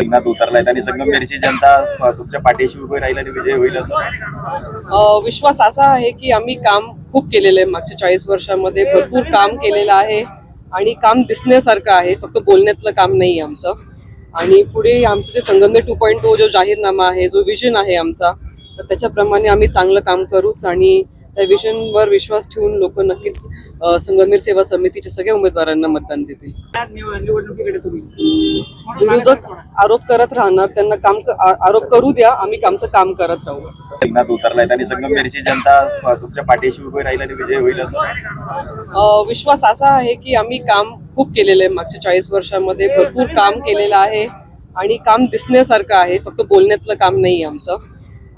रिंगणात उतरलाय आणि संगमनेरची जनता तुमच्या पाठीशी उभी राहील आणि विजय होईल असं विश्वास असा आहे की आम्ही काम खूप केलेलं आहे. मागच्या 40 वर्षांमध्ये भरपूर काम केलेलं आहे आणि काम दिसण्यासारखं आहे, फक्त बोलण्यातलं काम नाही आमचं. आणि पुढे आमचं जे संगमनेर 2.0 जो जाहीरनामा आहे, जो विजन आहे आमचा, तर त्याच्याप्रमाणे आम्ही चांगलं काम करूच आणि त्या विजनवर विश्वास ठेवून लोक नक्कीच संगमनेर सेवा समितीच्या सगळ्या उमेदवारांना मतदान देतील. निवडणुकीकडे तुम्ही विरोधक आरोप करत राहणार, त्यांना आरोप करू द्या, आम्ही आमचं काम करत राहू. रिंगणात उतरलाय आणि संगमनेरची जनता तुमच्या पाठीशी उभी राहील आणि विजय होईल असं विश्वास असा आहे की आम्ही काम खूप केलेलं आहे. मागच्या 40 वर्षांमध्ये भरपूर काम केलेलं आहे आणि काम दिसण्यासारखं आहे, फक्त बोलण्यातलं काम नाही आमचं.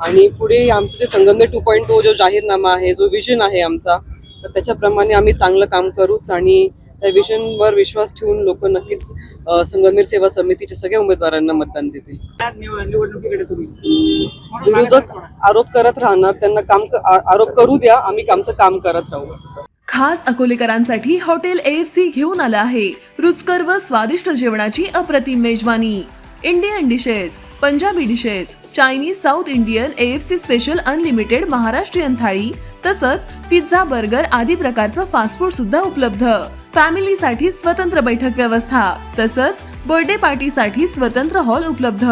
आणि पुढे आमचं जे संगमनेर 2.0 जो जाहीरनामा आहे, जो विजन आहे आमचा, तर त्याच्याप्रमाणे आम्ही चांगलं काम करूच आणि त्या विजनवर विश्वास ठेवून लोक नक्कीच संगमनेर सेवा समितीच्या सगळ्या उमेदवारांना मतदान देतील. निवडणुकीकडे तुम्ही विरोधक आरोप करत राहणार, त्यांना आरोप करू द्या, आम्ही आमचं काम करत राहू. खास अकोलेकरांसाठी हॉटेल AFC घेऊन आलं आहे रुचकर व स्वादिष्ट जेवणाची अप्रतिम मेजवानी. Indian dishes, Punjabi dishes, Chinese, south Indian, AFC special unlimited Maharashtrian थाळी, तसंच पिझ्झा, बर्गर आदी प्रकारचं फास्ट फूड सुद्धा उपलब्ध. फॅमिलीसाठी स्वतंत्र बैठक व्यवस्था, तसंच बर्थडे पार्टीसाठी स्वतंत्र हॉल उपलब्ध.